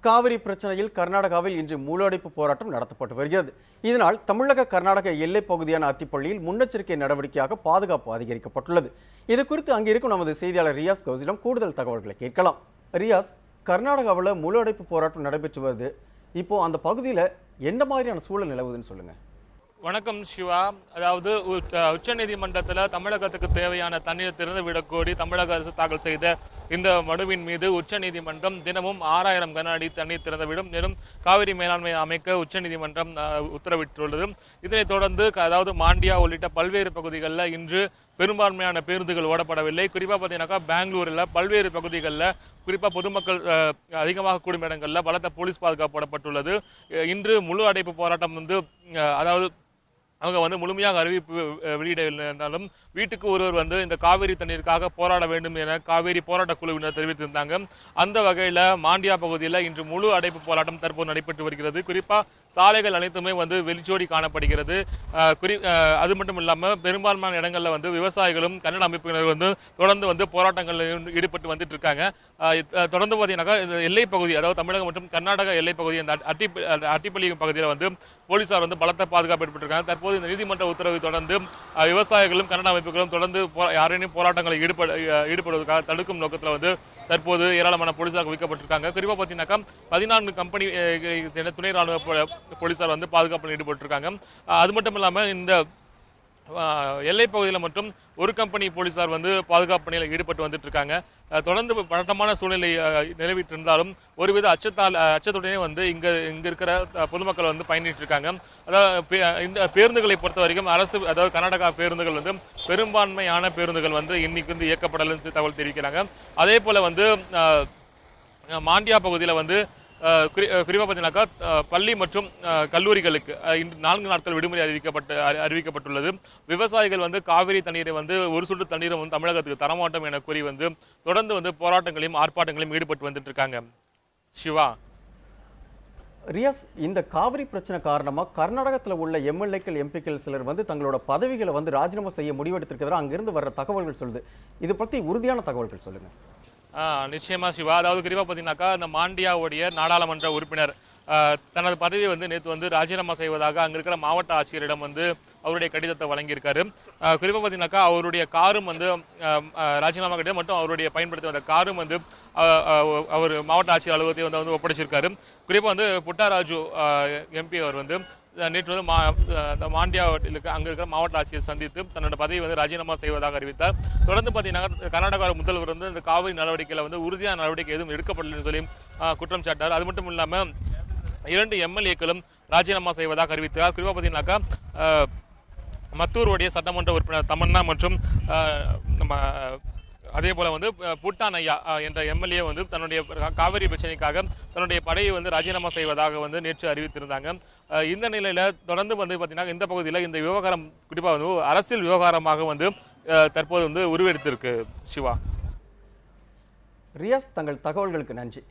காவிரி பிரச்சனையில் கர்நாடகாவில் இன்று முழு அடைப்பு போராட்டம் நடத்தப்பட்டு வருகிறது. இதனால் தமிழக கர்நாடக எல்லைப் பகுதியான அத்திப்பள்ளியில் முன்னெச்சரிக்கை நடவடிக்கையாக பாதுகாப்பு அதிகரிக்கப்பட்டுள்ளது. இது குறித்து அங்கிருக்கும் நமது செய்தியாளர் ரியாஸ் கௌசிடம் கூடுதல் தகவல்களை கேட்கலாம். ரியாஸ், கர்நாடகாவில் முழு அடைப்பு போராட்டம் நடைபெற்று வருது. இப்போ அந்த பகுதியில் எந்த மாதிரியான சூழல் நிலவுதுன்னு சொல்லுங்க. வணக்கம் சிவா. அதாவது உச்சநீதிமன்றத்தில் தமிழகத்துக்கு தேவையான தண்ணீர் திறந்து விடக்கோரி தமிழக அரசு தாக்கல் செய்த இந்த மனுவின் மீது உச்சநீதிமன்றம் தினமும் 6000 கன அடி தண்ணீர் திறந்துவிடும் மேலும் காவிரி மேலாண்மை அமைக்க உச்சநீதிமன்றம் உத்தரவிட்டுள்ளது. இதனைத் தொடர்ந்து அதாவது மாண்டியா உள்ளிட்ட பல்வேறு பகுதிகளில் இன்று பெரும்பான்மையான பேருந்துகள் ஓடப்படவில்லை. குறிப்பாக பார்த்தீங்கன்னாக்கா பெங்களூரில் பல்வேறு பகுதிகளில் குறிப்பாக பொதுமக்கள் அதிகமாக கூடும் இடங்களில் பலத்த போலீஸ் பாதுகாப்பு போடப்பட்டுள்ளது. இன்று முழு அடைப்பு போராட்டம் அதாவது அவங்க முழுமையாக அறிவிப்பு வெளியிடவில்லை என்றாலும் வீட்டுக்கு ஒருவர் இந்த காவிரி தண்ணீருக்காக போராட வேண்டும் என காவிரி போராட்ட குழுவினர் தெரிவித்திருந்தாங்க. அந்த வகையில் மாண்டியா பகுதியில் இன்று முழு அடைப்பு போராட்டம் தற்போது நடைபெற்று வருகிறது. குறிப்பாக சாலைகள் அனைத்துமே வெளிச்சோடி காணப்படுகிறது. அது மட்டும் இல்லாமல் பெரும்பான்மையான இடங்களில் விவசாயிகளும் கன்னட அமைப்பினர் தொடர்ந்து போராட்டங்களில் ஈடுபட்டு வந்துட்டு இருக்காங்க. தொடர்ந்து பார்த்தீங்கன்னாக்கா இந்த எல்லைப் பகுதி, அதாவது தமிழகம் மற்றும் கர்நாடக எல்லைப் பகுதி, அந்த அட்டிப்பள்ளி பகுதியில் போலீசார் பலத்த பாதுகாப்பு ஏற்பட்டிருக்காங்க. தற்போது இந்த நீதிமன்ற உத்தரவை தொடர்ந்து விவசாயிகளும் கன்னட அமைப்புகளும் தொடர்ந்து யாரேனும் போராட்டங்களில் ஈடுபடுவதற்காக தடுக்கும் நோக்கத்தில் தற்போது ஏராளமான போலீசார் குவிக்கப்பட்டிருக்காங்க. குறிப்பாக பார்த்தீங்கன்னாக்கா 14 கம்பெனி துணை ராணுவ போலீசார் பாதுகாப்பில் ஈடுபட்டிருக்காங்க. அது மட்டும் இல்லாமல் இந்த எல்லைப் பகுதியில் மட்டும் ஒரு கம்பெனி போலீசார் பாதுகாப்பு பணியில் ஈடுபட்டு வந்துட்டு இருக்காங்க. தொடர்ந்து பதட்டமான சூழ்நிலை நிலவிட்டு இருந்தாலும் ஒருவித அச்சத்துடனே இங்க இருக்கிற பொதுமக்கள் பயணிட்டு இருக்காங்க. அதாவது இந்த பேருந்துகளை பொறுத்த வரைக்கும் அரசு, அதாவது கர்நாடகா பேருந்துகள் பெரும்பான்மையான பேருந்துகள் இன்னைக்கு இயக்கப்படலன்னு தகவல் தெரிவிக்கிறாங்க. அதே போல மாண்டியா பகுதியில் குறிப்பாக பார்த்தீங்கன்னாக்கா பள்ளி மற்றும் கல்லூரிகளுக்கு இன்று 4 நாட்கள் விடுமுறை அறிவிக்கப்பட்டுள்ளது. விவசாயிகள் காவிரி தண்ணீரை ஒரு சொட்டு தண்ணீரை தமிழகத்துக்கு தரமாட்டோம் என கூறி தொடர்ந்து போராட்டங்களையும் ஆர்ப்பாட்டங்களையும் ஈடுபட்டு வந்துட்டு இருக்காங்க. சிவா, ரியாஸ், இந்த காவிரி பிரச்சனை காரணமா கர்நாடகத்தில் உள்ள எம்எல்ஏக்கள் எம்பிக்கள் சிலர் தங்களோட பதவிகளை ராஜினாமா செய்ய முடிவெடுத்திருக்கிறதா அங்கிருந்து வர்ற தகவல்கள் சொல்லுது. இது பற்றி உறுதியான தகவல்கள் சொல்லுங்க. நிச்சயமா சிவா. அதாவது குறிப்பாக பார்த்தீங்கன்னாக்கா இந்த மாண்டியாவுடைய நாடாளுமன்ற உறுப்பினர் தனது பதவியை நேற்று ராஜினாமா செய்வதாக அங்கே இருக்கிற மாவட்ட ஆட்சியரிடம் அவருடைய கடிதத்தை வழங்கியிருக்காரு. குறிப்பாக பார்த்தீங்கன்னாக்கா அவருடைய காரும் ராஜினாமா கடிதம் மற்றும் அவருடைய பயன்படுத்தி வந்த காரும் அவர் மாவட்ட ஆட்சியர் அலுவலகத்தை ஒப்படைச்சிருக்காரு. குறிப்பாக புட்டாராஜு எம்பி அவர் நேற்று மாண்டியாவில் அங்கே இருக்கிற மாவட்ட ஆட்சியை சந்தித்து தன்னோட பதவியை ராஜினாமா செய்வதாக அறிவித்தார். தொடர்ந்து பார்த்தீங்கன்னா கர்நாடகா முதல்வர் இந்த காவிரி நடவடிக்கையில் உறுதியான நடவடிக்கை எதுவும் எடுக்கப்படலன்னு சொல்லி குற்றம் சாட்டார். அது மட்டும் இல்லாமல் 2 எம்எல்ஏக்களும் ராஜினாமா செய்வதாக அறிவித்தார். குறிப்பாக பார்த்தீங்கன்னாக்கா மத்தூருடைய சட்டமன்ற உறுப்பினர் தமன்னா மற்றும் அதே போல புட்டான் ஐயா என்ற எம்எல்ஏ தன்னுடைய காவிரி பிரச்சனைக்காக தன்னுடைய படையை ராஜினாமா செய்வதாக நேற்று அறிவித்திருந்தாங்க. இந்த நிலையில தொடர்ந்து பார்த்தீங்கன்னா இந்த பகுதியில் இந்த விவகாரம் குறிப்பாக அரசியல் விவகாரமாக தற்போது உருவெடுத்திருக்கு. சிவா, ரியாஸ், தங்கள் தகவல்களுக்கு நன்றி.